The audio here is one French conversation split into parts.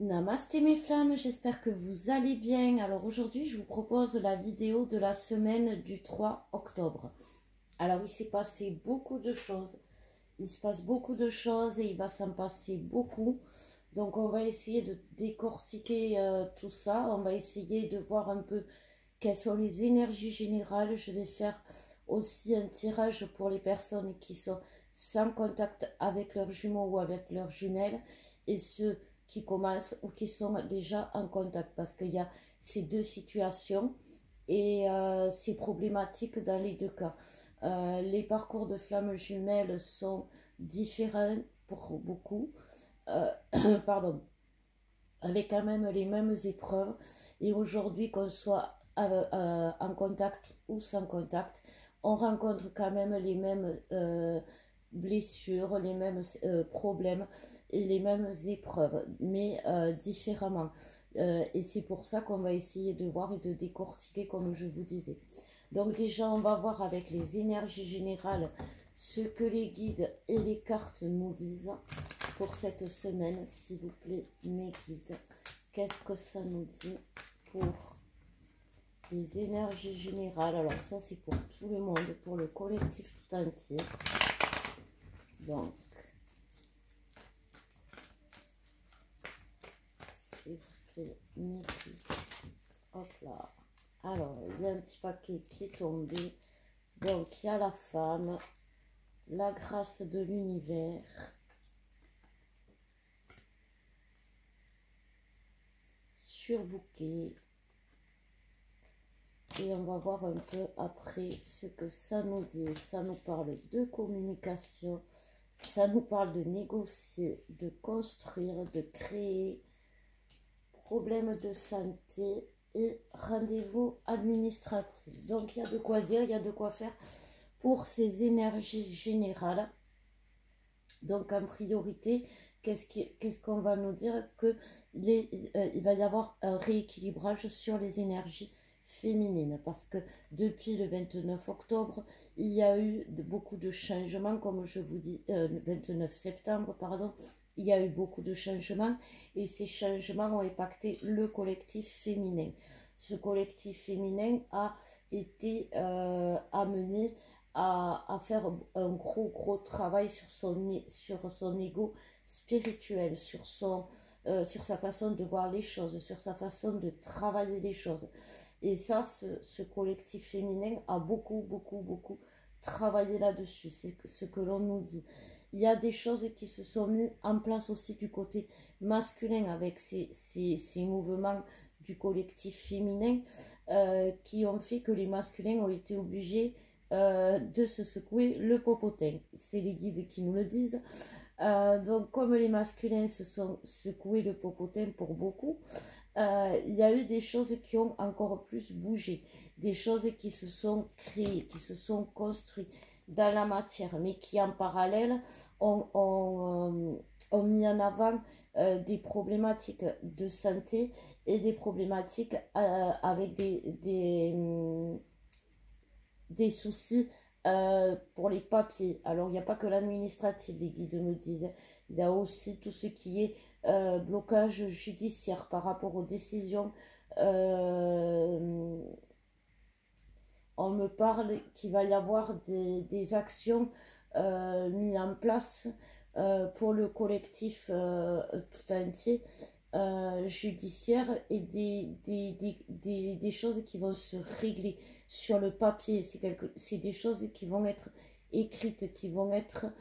Namasté mes flammes, j'espère que vous allez bien. Alors aujourd'hui, je vous propose la vidéo de la semaine du 3 octobre. Alors il s'est passé beaucoup de choses. Il se passe beaucoup de choses et il va s'en passer beaucoup. Donc on va essayer de décortiquer tout ça. On va essayer de voir un peu quelles sont les énergies générales. Je vais faire aussi un tirage pour les personnes qui sont sans contact avec leurs jumeaux ou avec leurs jumelles et ceux qui commencent ou qui sont déjà en contact, parce qu'il y a ces deux situations et c'est problématique dans les deux cas. Les parcours de flammes jumelles sont différents pour beaucoup, euh, pardon, avec quand même les mêmes épreuves. Et aujourd'hui, qu'on soit en contact ou sans contact, on rencontre quand même les mêmes blessures, les mêmes problèmes et les mêmes épreuves, mais différemment. Et c'est pour ça qu'on va essayer de voir et de décortiquer, comme je vous disais. Donc déjà, on va voir avec les énergies générales ce que les guides et les cartes nous disent pour cette semaine, s'il vous plaît, mes guides. Qu'est-ce que ça nous dit pour les énergies générales? Alors ça, c'est pour tout le monde, pour le collectif tout entier. Donc, s'il vous plaît, mes guides. Hop là. Alors, il y a un petit paquet qui est tombé. Donc, il y a la femme, la grâce de l'univers, surbooké. Et on va voir un peu après ce que ça nous dit. Ça nous parle de communication, ça nous parle de négocier, de construire, de créer, problèmes de santé et rendez-vous administratif. Donc il y a de quoi dire, il y a de quoi faire pour ces énergies générales. Donc en priorité, qu'est-ce qu'on va nous dire? Que il va y avoir un rééquilibrage sur les énergies féminines, parce que depuis le 29 octobre, il y a eu beaucoup de changements, comme je vous dis, 29 septembre, pardon, il y a eu beaucoup de changements, et ces changements ont impacté le collectif féminin. Ce collectif féminin a été amené à faire un gros travail sur son ego spirituel, sur sa façon de voir les choses, sur sa façon de travailler les choses. Et ça, ce collectif féminin a beaucoup travaillé là-dessus. C'est ce que l'on nous dit. Il y a des choses qui se sont mises en place aussi du côté masculin avec ces mouvements du collectif féminin qui ont fait que les masculins ont été obligés de se secouer le popotin. C'est les guides qui nous le disent. Donc comme les masculins se sont secoués le popotin pour beaucoup, il y a eu des choses qui ont encore plus bougé, des choses qui se sont créées, qui se sont construites dans la matière, mais qui en parallèle ont mis en avant des problématiques de santé et des problématiques avec des soucis pour les papiers. Alors, il n'y a pas que l'administratif, les guides me disent. Il y a aussi tout ce qui est blocage judiciaire par rapport aux décisions. On me parle qu'il va y avoir des actions mises en place pour le collectif tout entier. Judiciaire et des choses qui vont se régler sur le papier. C'est des choses qui vont être écrites, qui vont être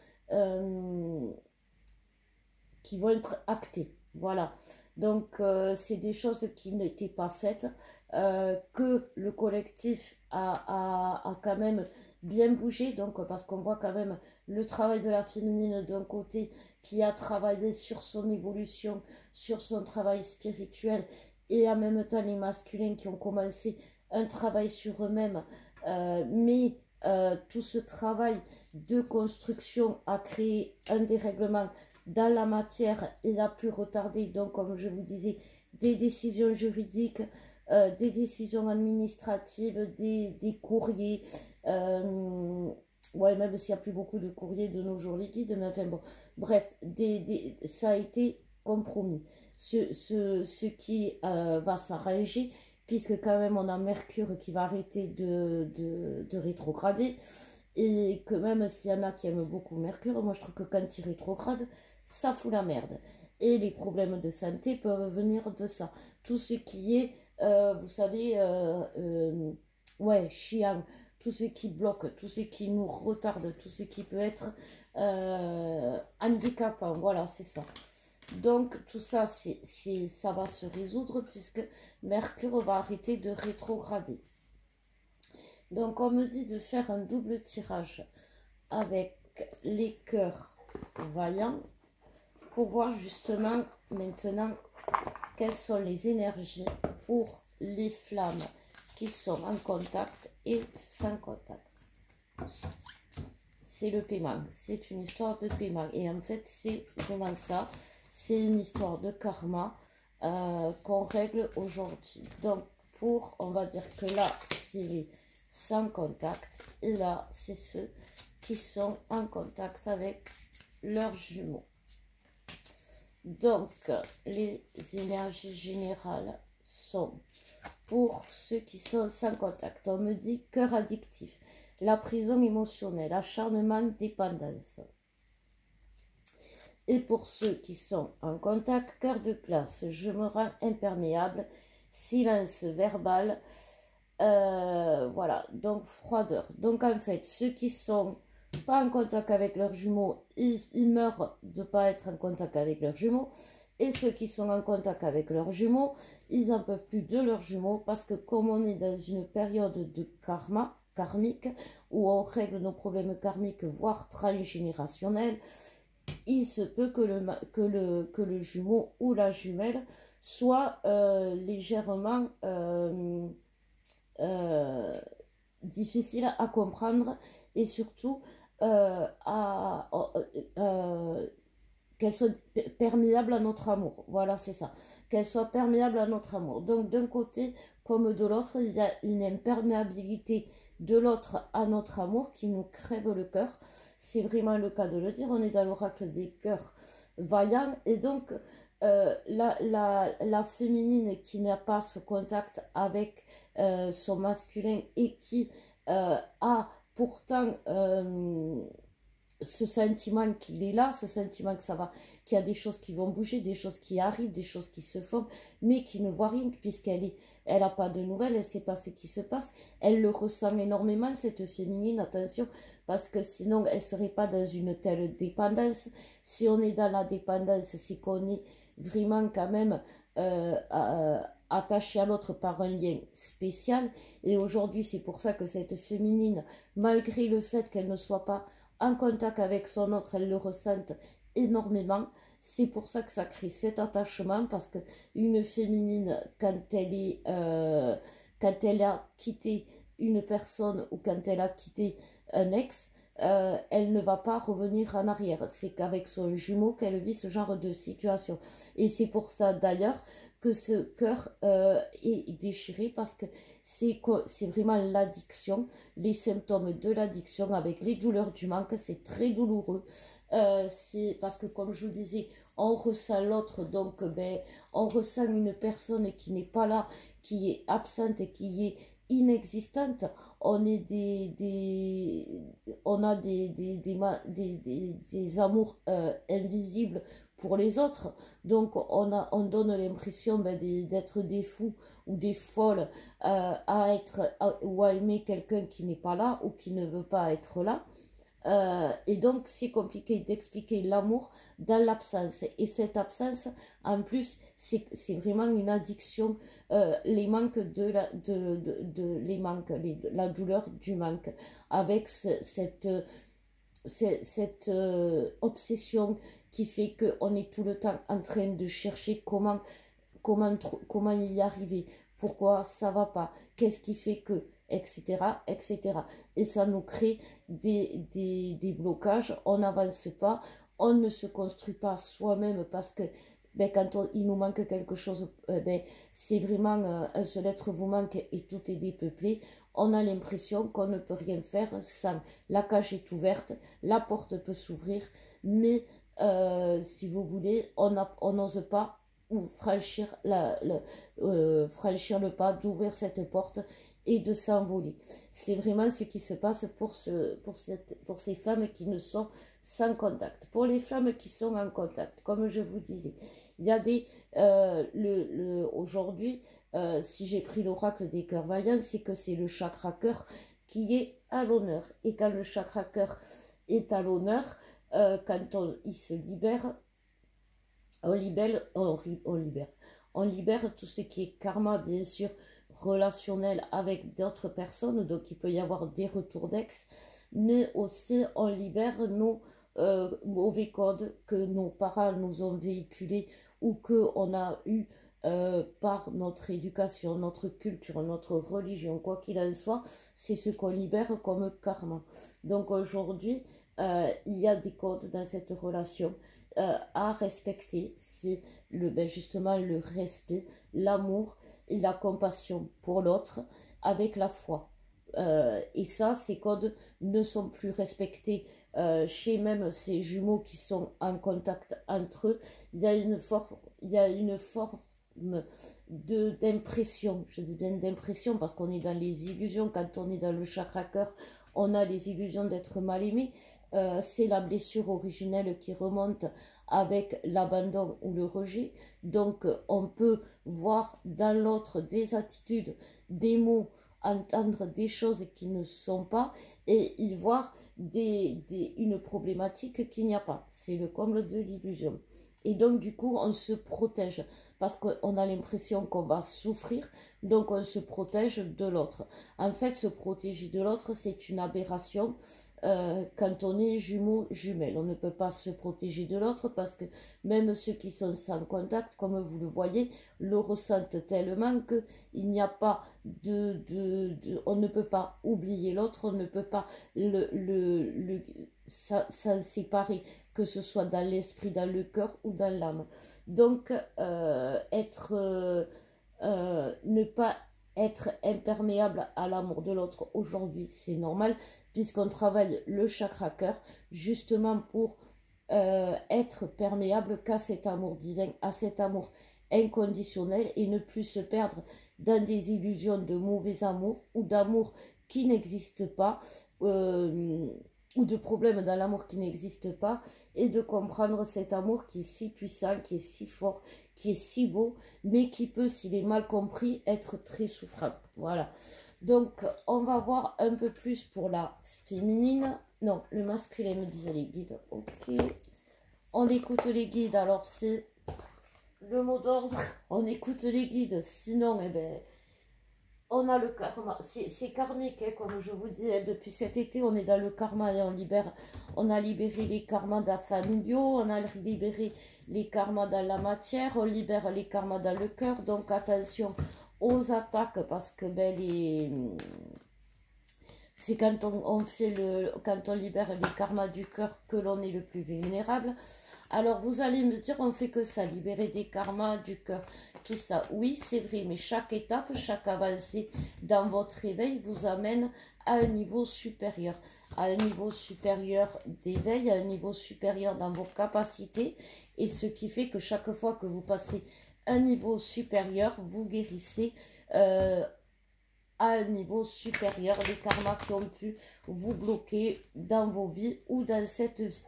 actées. Voilà. Donc, c'est des choses qui n'étaient pas faites, que le collectif a quand même bien bougé. Donc, parce qu'on voit quand même le travail de la féminine d'un côté qui a travaillé sur son évolution, sur son travail spirituel, et en même temps les masculins qui ont commencé un travail sur eux-mêmes. Mais tout ce travail de construction a créé un dérèglement dans la matière et a pu retarder, donc comme je vous disais, des décisions juridiques, des décisions administratives, des courriers, ouais, même s'il n'y a plus beaucoup de courriers de nos jours liquides, mais enfin bon, bref, ça a été compromis. Ce qui va s'arranger, puisque quand même on a Mercure qui va arrêter de rétrograder, et que même s'il y en a qui aiment beaucoup Mercure, moi je trouve que quand il rétrograde, ça fout la merde. Et les problèmes de santé peuvent venir de ça. Tout ce qui est, vous savez, ouais, chiant, tout ce qui bloque, tout ce qui nous retarde, tout ce qui peut être handicapant, voilà, c'est ça. Donc tout ça, ça va se résoudre puisque Mercure va arrêter de rétrograder. Donc on me dit de faire un double tirage avec les cœurs vaillants pour voir justement maintenant quelles sont les énergies pour les flammes qui sont en contact et sans contact. C'est le paiement, c'est une histoire de paiement et en fait c'est vraiment ça, c'est une histoire de karma qu'on règle aujourd'hui. Donc pour, on va dire que là c'est les sans contact et là c'est ceux qui sont en contact avec leurs jumeaux. Donc les énergies générales sont pour ceux qui sont sans contact. On me dit cœur addictif, la prison émotionnelle, acharnement, dépendance. Et pour ceux qui sont en contact, cœur de glace, je me rends imperméable, silence verbal, voilà, donc froideur. Donc en fait, ceux qui sont pas en contact avec leurs jumeaux, ils meurent de ne pas être en contact avec leurs jumeaux. Et ceux qui sont en contact avec leurs jumeaux, ils n'en peuvent plus de leurs jumeaux parce que comme on est dans une période de karmique, où on règle nos problèmes karmiques, voire transgénérationnels, il se peut que le jumeau ou la jumelle soit légèrement difficile à comprendre et surtout qu'elle soit perméable à notre amour. Voilà, c'est ça. Qu'elle soit perméable à notre amour. Donc, d'un côté comme de l'autre, il y a une imperméabilité de l'autre à notre amour qui nous crève le cœur. C'est vraiment le cas de le dire. On est dans l'oracle des cœurs vaillants. Et donc, la féminine qui n'a pas ce contact avec son masculin et qui a pourtant ce sentiment qu'il est là, ce sentiment que ça va, qu'il y a des choses qui vont bouger, des choses qui arrivent, des choses qui se font, mais qui ne voit rien elle n'a pas de nouvelles, elle ne sait pas ce qui se passe, elle le ressent énormément, cette féminine, attention, parce que sinon elle ne serait pas dans une telle dépendance. Si on est dans la dépendance, c'est qu'on est vraiment quand même attaché à l'autre par un lien spécial, et aujourd'hui c'est pour ça que cette féminine, malgré le fait qu'elle ne soit pas en contact avec son autre, elle le ressente énormément. C'est pour ça que ça crée cet attachement, parce que une féminine, quand elle a quitté une personne ou quand elle a quitté un ex, elle ne va pas revenir en arrière. C'est qu'avec son jumeau qu'elle vit ce genre de situation. Et c'est pour ça d'ailleurs que ce cœur est déchiré, parce que c'est vraiment l'addiction, les symptômes de l'addiction avec les douleurs du manque, c'est très douloureux. C'est parce que comme je vous disais, on ressent l'autre, donc ben, on ressent une personne qui n'est pas là, qui est absente et qui est inexistante. On est on a des amours invisibles pour les autres, donc on donne l'impression ben, d'être des fous ou des folles ou à aimer quelqu'un qui n'est pas là ou qui ne veut pas être là. Et donc c'est compliqué d'expliquer l'amour dans l'absence, et cette absence en plus c'est vraiment une addiction, les manques la douleur du manque, avec cette obsession qui fait qu'on est tout le temps en train de chercher comment y arriver, pourquoi ça va pas, qu'est-ce qui fait que, etc., etc. Et ça nous crée des blocages, on n'avance pas, on ne se construit pas soi-même, parce que ben, quand il nous manque quelque chose, ben, c'est vraiment un seul être vous manque et tout est dépeuplé. On a l'impression qu'on ne peut rien faire sans. La cage est ouverte, la porte peut s'ouvrir, mais si vous voulez, on n'ose pas ou franchir, franchir le pas d'ouvrir cette porte et de s'envoler. C'est vraiment ce qui se passe pour ces femmes qui ne sont sans contact. Pour les femmes qui sont en contact, comme je vous disais, il y a des... aujourd'hui, si j'ai pris l'oracle des cœurs vaillants, c'est que c'est le chakra cœur qui est à l'honneur. Et quand le chakra cœur est à l'honneur, quand il se libère, on libère tout ce qui est karma, bien sûr, relationnel avec d'autres personnes, donc il peut y avoir des retours d'ex, mais aussi on libère nos mauvais codes que nos parents nous ont véhiculés ou qu'on a eu par notre éducation, notre culture, notre religion, quoi qu'il en soit, c'est ce qu'on libère comme karma. Donc aujourd'hui, il y a des codes dans cette relation à respecter, c'est justement le respect, l'amour et la compassion pour l'autre avec la foi. Et ça, ces codes ne sont plus respectés chez même ces jumeaux qui sont en contact entre eux. Il y a une forme d'impression, je dis bien d'impression parce qu'on est dans les illusions. Quand on est dans le chakra cœur, on a les illusions d'être mal aimé. C'est la blessure originelle qui remonte avec l'abandon ou le rejet. Donc, on peut voir dans l'autre des attitudes, des mots, entendre des choses qui ne sont pas et y voir une problématique qu'il n'y a pas. C'est le comble de l'illusion. Et donc, du coup, on se protège parce qu'on a l'impression qu'on va souffrir, donc on se protège de l'autre. En fait, se protéger de l'autre, c'est une aberration. Quand on est jumeaux, jumelles, on ne peut pas se protéger de l'autre parce que même ceux qui sont sans contact, comme vous le voyez, le ressentent tellement qu'il n'y a pas on ne peut pas oublier l'autre, on ne peut pas s'en séparer, que ce soit dans l'esprit, dans le cœur ou dans l'âme. Donc, ne pas être imperméable à l'amour de l'autre aujourd'hui, c'est normal, puisqu'on travaille le chakra cœur justement pour être perméable qu'à cet amour divin, à cet amour inconditionnel et ne plus se perdre dans des illusions de mauvais amour ou d'amour qui n'existe pas ou de problèmes dans l'amour qui n'existe pas et de comprendre cet amour qui est si puissant, qui est si fort, qui est si beau, mais qui peut, s'il est mal compris, être très souffrant. Voilà. Donc, on va voir un peu plus pour la féminine. Non, le masculin me disait les guides. Ok. On écoute les guides. Alors, c'est le mot d'ordre. On écoute les guides. Sinon, eh ben, on a le karma. C'est karmique, hein, comme je vous dis. Hein, depuis cet été, on est dans le karma et on a libéré les karmas familiaux. On a libéré les karmas dans la matière. On libère les karmas dans le cœur. Donc, attention aux attaques parce que c'est quand quand on libère les karmas du cœur que l'on est le plus vulnérable. Alors vous allez me dire, on fait que ça, libérer des karmas du cœur, tout ça. Oui, c'est vrai, mais chaque étape, chaque avancée dans votre réveil vous amène à un niveau supérieur, d'éveil, à un niveau supérieur dans vos capacités, et ce qui fait que chaque fois que vous passez un niveau supérieur, vous guérissez à un niveau supérieur les karmas qui ont pu vous bloquer dans vos vies ou dans cette vie.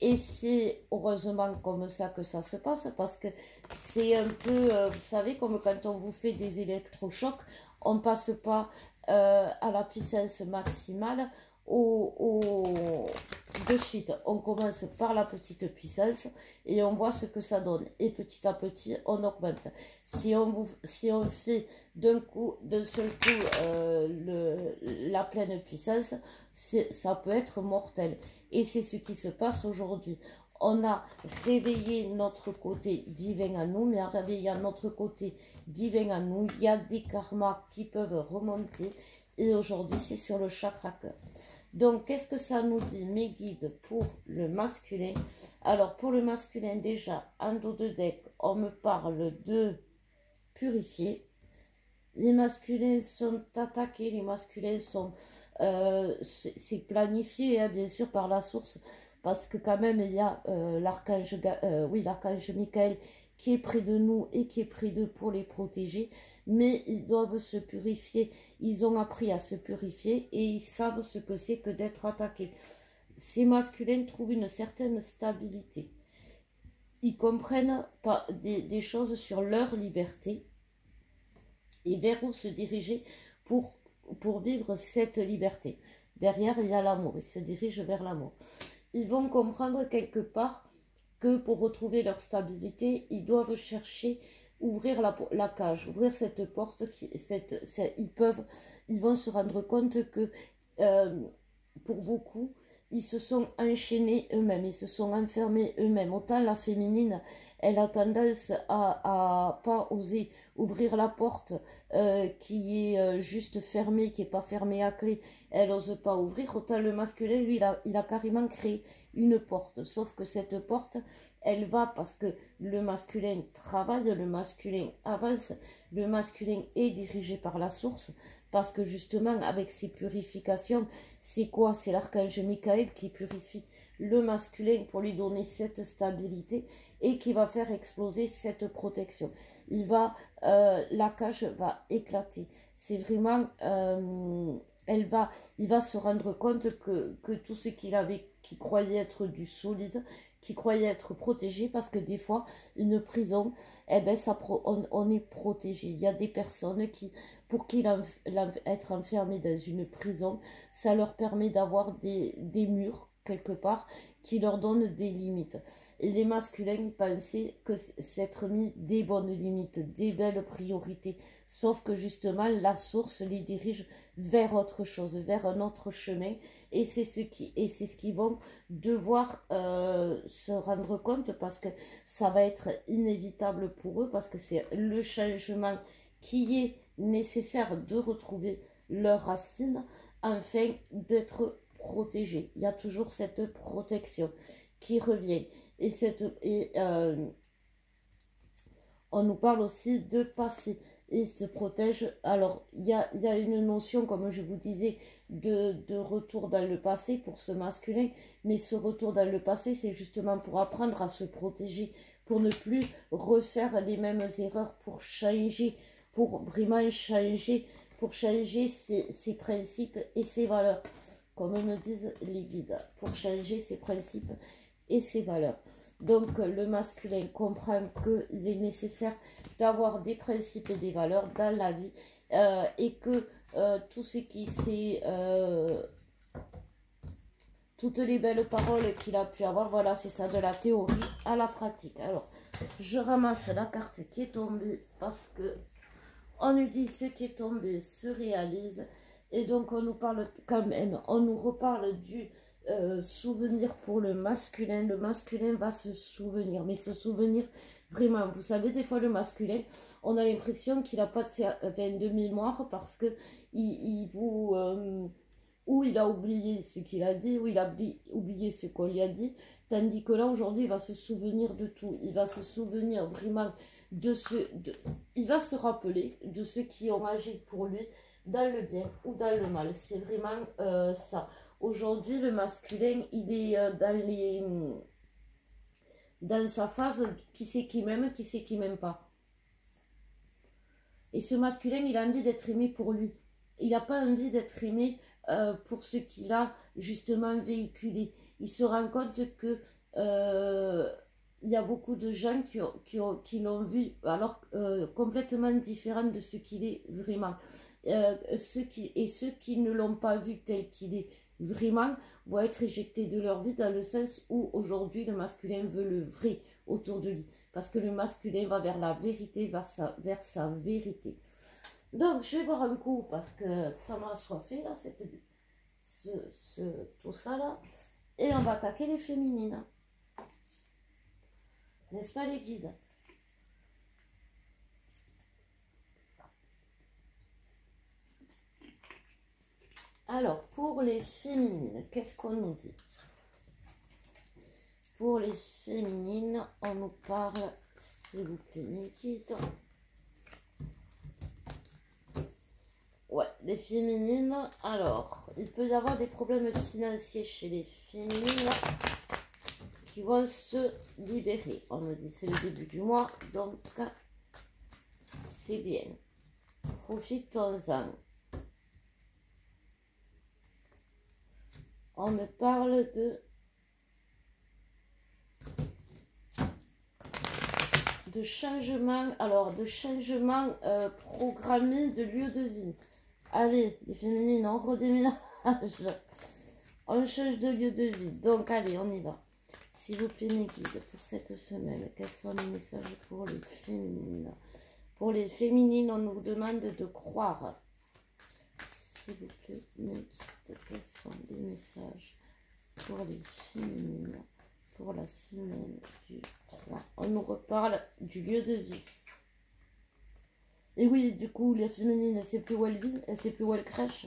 Et c'est heureusement comme ça que ça se passe parce que c'est un peu, vous savez, comme quand on vous fait des électrochocs, on ne passe pas à la puissance maximale de suite. On commence par la petite puissance et on voit ce que ça donne. Et petit à petit, on augmente. Si on fait d'un seul coup la pleine puissance, ça peut être mortel. Et c'est ce qui se passe aujourd'hui. On a réveillé notre côté divin à nous, mais en réveillant notre côté divin à nous, il y a des karmas qui peuvent remonter. Et aujourd'hui, c'est sur le chakra cœur. Donc, qu'est-ce que ça nous dit, mes guides, pour le masculin? Alors, pour le masculin, déjà, en dos de deck, on me parle de purifier. Les masculins sont attaqués, les masculins sont... c'est planifié, hein, bien sûr, par la source, parce que quand même, il y a l'archange l'archange Michael qui est près de nous et qui est près d'eux pour les protéger, mais ils doivent se purifier, ils ont appris à se purifier et ils savent ce que c'est que d'être attaqués. Ces masculins trouvent une certaine stabilité. Ils comprennent pas des choses sur leur liberté et vers où se diriger pour vivre cette liberté. Derrière, il y a l'amour, ils se dirigent vers l'amour. Ils vont comprendre quelque part que pour retrouver leur stabilité, ils doivent chercher, ouvrir la cage, ouvrir cette porte, ils vont se rendre compte que pour beaucoup, ils se sont enchaînés eux-mêmes, ils se sont enfermés eux-mêmes. Autant la féminine, elle a tendance à pas oser ouvrir la porte qui est juste fermée, qui n'est pas fermée à clé. Elle n'ose pas ouvrir. Autant le masculin, lui, il a carrément créé une porte. Sauf que cette porte, elle va parce que le masculin travaille, le masculin avance, le masculin est dirigé par la source. Parce que justement, avec ces purifications, c'est quoi? C'est l'archange Michael qui purifie le masculin pour lui donner cette stabilité et qui va faire exploser cette protection. La cage va éclater. C'est vraiment, il va se rendre compte que tout ce qui croyait être du solide, qui croyait être protégé, parce que des fois, une prison, eh ben, on est protégé. Il y a des personnes pour qui être enfermé dans une prison, ça leur permet d'avoir des murs, quelque part, qui leur donnent des limites. Et les masculins pensaient que s'être mis des bonnes limites, des belles priorités. Sauf que justement, la source les dirige vers autre chose, vers un autre chemin. Et c'est ce qu'ils vont devoir se rendre compte, parce que ça va être inévitable pour eux, parce que c'est le changement qui est nécessaire de retrouver leurs racines afin d'être protégés. Il y a toujours cette protection qui revient. On nous parle aussi de passé et se protège. Alors, il y a une notion, comme je vous disais, de retour dans le passé pour ce masculin, mais ce retour dans le passé, c'est justement pour apprendre à se protéger, pour ne plus refaire les mêmes erreurs, pour changer, pour vraiment changer, pour changer ses principes et ses valeurs, comme me disent les guides, pour changer ses principes et ses valeurs. Donc le masculin comprend qu'il est nécessaire d'avoir des principes et des valeurs dans la vie et que tout ce qui c'est toutes les belles paroles qu'il a pu avoir, voilà, c'est ça, de la théorie à la pratique. Alors je ramasse la carte qui est tombée parce que on nous dit ce qui est tombé se réalise, et donc on nous parle quand même, on nous reparle du souvenir pour le masculin. Le masculin va se souvenir, mais se souvenir vraiment. Vous savez, des fois le masculin, on a l'impression qu'il n'a pas de mémoire parce que ou il a oublié ce qu'il a dit, ou il a oublié ce qu'on lui a dit, tandis que là aujourd'hui il va se souvenir de tout, il va se souvenir vraiment il va se rappeler de ceux qui ont agi pour lui dans le bien ou dans le mal. C'est vraiment ça. Aujourd'hui, le masculin, il est dans sa phase qui c'est qui m'aime pas. Et ce masculin, il a envie d'être aimé pour lui. Il n'a pas envie d'être aimé pour ce qu'il a justement véhiculé. Il se rend compte que il y a beaucoup de gens qui l'ont vu alors complètement différent de ce qu'il est vraiment. Ceux qui ne l'ont pas vu tel qu'il est vraiment vont être éjectés de leur vie, dans le sens où aujourd'hui le masculin veut le vrai autour de lui, parce que le masculin va vers la vérité, vers sa vérité. Donc je vais boire un coup parce que ça m'a assoiffé là, tout ça là, et on va attaquer les féminines, n'est-ce pas les guides? Alors, pour les féminines, qu'est-ce qu'on nous dit? Pour les féminines, on nous parle, s'il vous plaît, mes guides. Ouais, les féminines, alors, il peut y avoir des problèmes financiers chez les féminines qui vont se libérer. On me dit c'est le début du mois, donc c'est bien. Profitons-en. On me parle de changement, alors de changement programmé de lieu de vie. Allez, les féminines, on redéménage. On change de lieu de vie. Donc, allez, on y va. S'il vous plaît, mes guides, pour cette semaine, quels sont les messages pour les féminines? Pour les féminines, on nous demande de croire. S'il vous plaît, mes guides, quels sont les messages pour les féminines pour la semaine du 3? On nous reparle du lieu de vie. Et oui, du coup, les féminines, elle ne sait plus où elle vit, elle ne sait plus où elle crèche.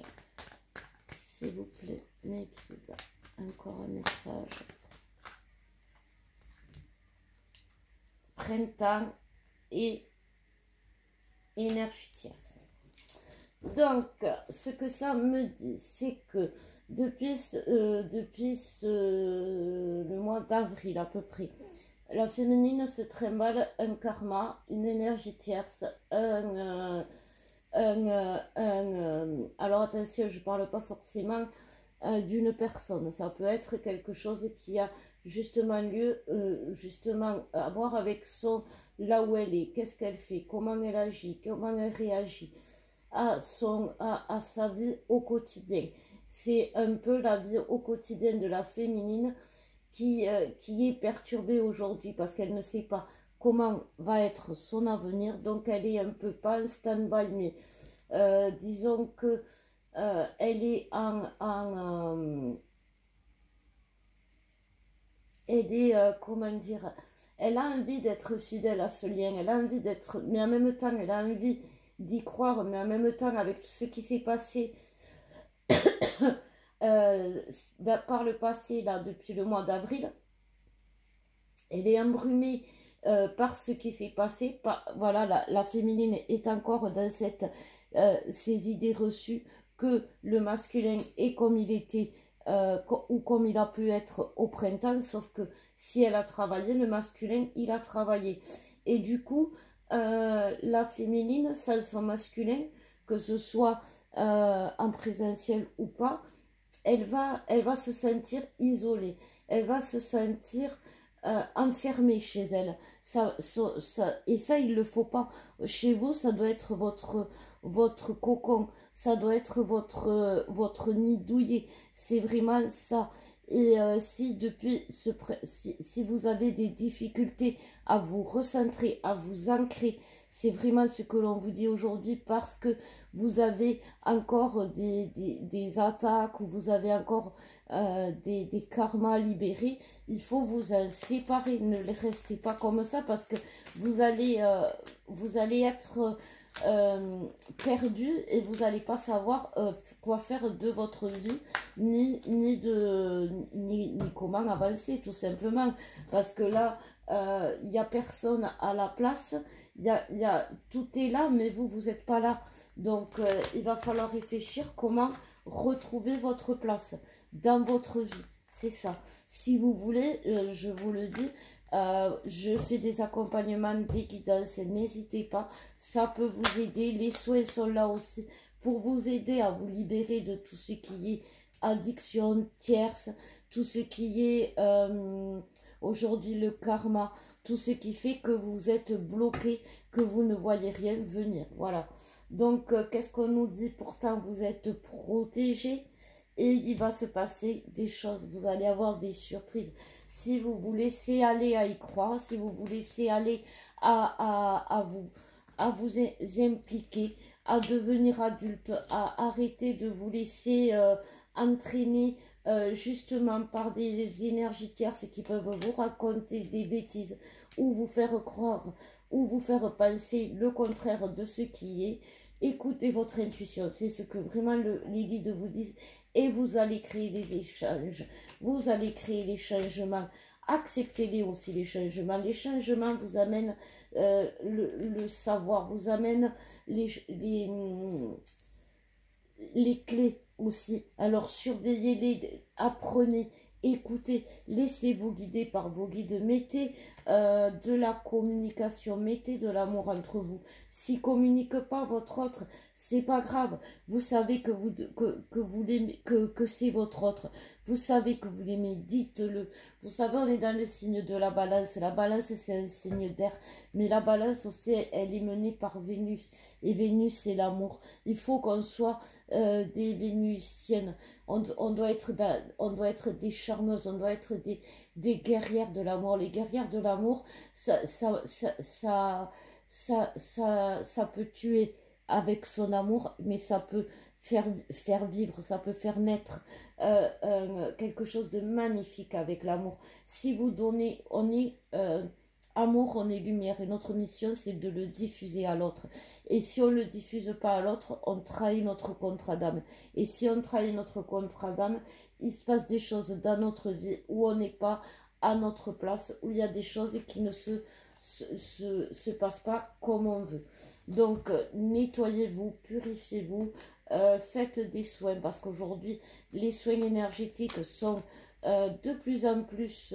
S'il vous plaît, mes guides, encore un message. Printemps et énergie tierce. Donc, ce que ça me dit, c'est que depuis le mois d'avril à peu près, la féminine se trimballe un karma, une énergie tierce, alors attention, je ne parle pas forcément d'une personne, ça peut être quelque chose qui a justement lieu, justement à voir avec son, là où elle est, qu'est-ce qu'elle fait, comment elle agit, comment elle réagit à sa vie au quotidien. C'est un peu la vie au quotidien de la féminine qui est perturbée aujourd'hui parce qu'elle ne sait pas comment va être son avenir, donc elle est un peu pas en stand-by, mais disons que elle est elle est, comment dire, elle a envie d'être fidèle à ce lien, elle a envie d'être, mais en même temps, elle a envie d'y croire, mais en même temps, avec tout ce qui s'est passé par le passé, là, depuis le mois d'avril, elle est embrumée par ce qui s'est passé. Voilà, la féminine est encore dans ces idées reçues que le masculin est comme il était ou comme il a pu être au printemps, sauf que si elle a travaillé, le masculin, il a travaillé. Et du coup, la féminine, sans son masculin, que ce soit en présentiel ou pas, elle va se sentir isolée, elle va se sentir enfermée chez elle. Et ça, il ne le faut pas. Chez vous, ça doit être votre cocon, ça doit être votre nid douillet. C'est vraiment ça. Et si vous avez des difficultés à vous recentrer, à vous ancrer, c'est vraiment ce que l'on vous dit aujourd'hui parce que vous avez encore des attaques ou vous avez encore des karmas libérés. Il faut vous en séparer, ne restez pas comme ça parce que vous allez être perdu et vous n'allez pas savoir quoi faire de votre vie ni comment avancer tout simplement parce que là il n'y a personne à la place, tout est là mais vous n'êtes pas là, donc il va falloir réfléchir comment retrouver votre place dans votre vie, c'est ça. Si vous voulez, je vous le dis, je fais des accompagnements, des guidances, n'hésitez pas, ça peut vous aider. Les soins sont là aussi pour vous aider à vous libérer de tout ce qui est addiction tierce, tout ce qui est aujourd'hui le karma, tout ce qui fait que vous êtes bloqué, que vous ne voyez rien venir. Voilà. Donc, qu'est-ce qu'on nous dit? Pourtant, vous êtes protégés. Et il va se passer des choses, vous allez avoir des surprises. Si vous vous laissez aller à y croire, si vous vous laissez aller à vous impliquer, à devenir adulte, à arrêter de vous laisser entraîner justement par des énergies tierces qui peuvent vous raconter des bêtises ou vous faire croire ou vous faire penser le contraire de ce qui est. Écoutez votre intuition, c'est ce que vraiment les guides vous disent. Et vous allez créer des échanges, vous allez créer les changements. Acceptez-les aussi, les changements. Les changements vous amènent le savoir, vous amènent les clés aussi. Alors surveillez-les, apprenez, écoutez, laissez-vous guider par vos guides. Mettez de la communication, mettez de l'amour entre vous. S'ils ne communiquent pas votre autre, c'est pas grave. Vous savez que vous l'aimez, que c'est votre autre. Vous savez que vous l'aimez, dites-le. Vous savez, on est dans le signe de la balance. La balance, c'est un signe d'air. Mais la balance aussi, elle est menée par Vénus. Et Vénus, c'est l'amour. Il faut qu'on soit des Vénusiennes. On doit être des charmeuses, on doit être des guerrières de l'amour. Les guerrières de l'amour, ça peut tuer avec son amour, mais ça peut faire vivre, ça peut faire naître quelque chose de magnifique avec l'amour. Si vous donnez, on est amour, on est lumière, et notre mission, c'est de le diffuser à l'autre. Et si on ne le diffuse pas à l'autre, on trahit notre contrat d'âme. Et si on trahit notre contrat d'âme, il se passe des choses dans notre vie où on n'est pas à notre place, où il y a des choses qui ne se passent pas comme on veut. Donc, nettoyez-vous, purifiez-vous, faites des soins, parce qu'aujourd'hui, les soins énergétiques sont de plus en plus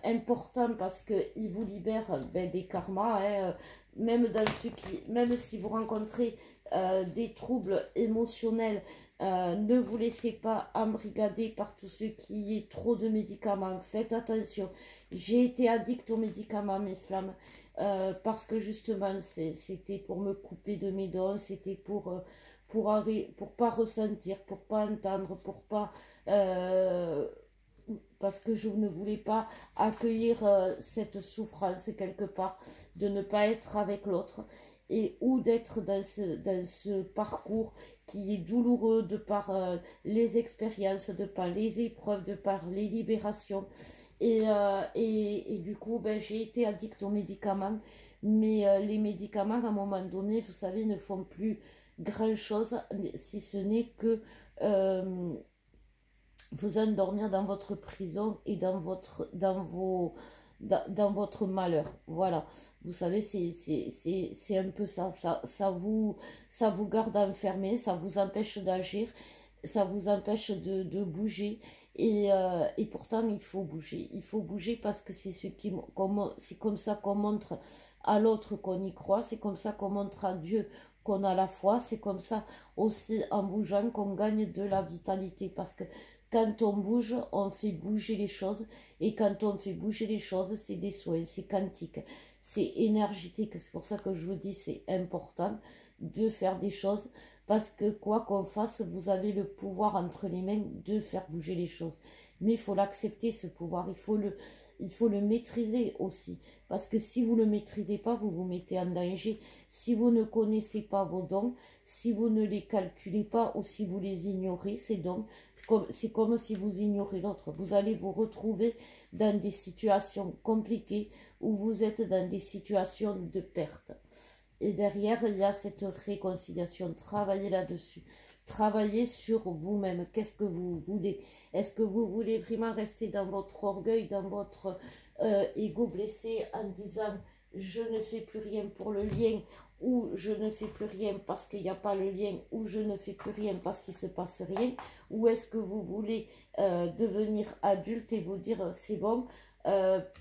importants, parce qu'ils vous libèrent des karmas, hein, même si vous rencontrez des troubles émotionnels, ne vous laissez pas embrigader par tout ce qui est trop de médicaments. Faites attention. J'ai été addict aux médicaments, mes flammes, parce que justement, c'était pour me couper de mes dons, c'était pour pas ressentir, pour pas entendre, pour pas... parce que je ne voulais pas accueillir cette souffrance quelque part, de ne pas être avec l'autre, et ou d'être dans ce parcours qui est douloureux de par les expériences, de par les épreuves, de par les libérations. Et du coup, j'ai été addict aux médicaments, mais les médicaments, à un moment donné, vous savez, ne font plus grand-chose, si ce n'est que vous endormir dans votre prison et dans votre malheur. Voilà. Vous savez, c'est un peu ça. Ça vous garde enfermé, ça vous empêche d'agir, ça vous empêche de bouger. Et pourtant, il faut bouger. Il faut bouger parce que c'est comme ça qu'on montre à l'autre qu'on y croit. C'est comme ça qu'on montre à Dieu qu'on a la foi. C'est comme ça aussi, en bougeant, qu'on gagne de la vitalité. Parce que quand on bouge, on fait bouger les choses. Et quand on fait bouger les choses, c'est des soins, c'est quantique, c'est énergétique. C'est pour ça que je vous dis, c'est important de faire des choses. Parce que quoi qu'on fasse, vous avez le pouvoir entre les mains de faire bouger les choses. Mais il faut l'accepter, ce pouvoir. Il faut le maîtriser aussi. Parce que si vous ne le maîtrisez pas, vous vous mettez en danger. Si vous ne connaissez pas vos dons, si vous ne les calculez pas ou si vous les ignorez, ces dons, c'est comme si vous ignorez l'autre. Vous allez vous retrouver dans des situations compliquées où vous êtes dans des situations de perte. Et derrière, il y a cette réconciliation. Travaillez là-dessus. Travaillez sur vous-même. Qu'est-ce que vous voulez? Est-ce que vous voulez vraiment rester dans votre orgueil, dans votre ego blessé en disant « je ne fais plus rien pour le lien » ou « je ne fais plus rien parce qu'il n'y a pas le lien » ou « je ne fais plus rien parce qu'il ne se passe rien » ou est-ce que vous voulez devenir adulte et vous dire « c'est bon,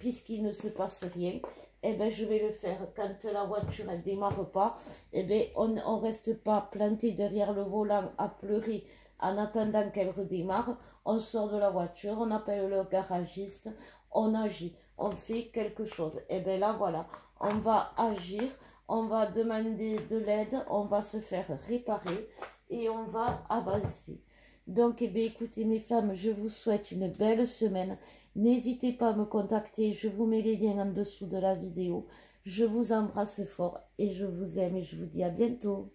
puisqu'il ne se passe rien ». Eh bien, je vais le faire. Quand la voiture, elle démarre pas, eh bien, on ne reste pas planté derrière le volant à pleurer en attendant qu'elle redémarre. On sort de la voiture, on appelle le garagiste, on agit, on fait quelque chose. Eh bien là, voilà, on va agir, on va demander de l'aide, on va se faire réparer et on va avancer. Donc, eh bien, écoutez mes femmes, je vous souhaite une belle semaine. N'hésitez pas à me contacter, je vous mets les liens en dessous de la vidéo. Je vous embrasse fort et je vous aime et je vous dis à bientôt.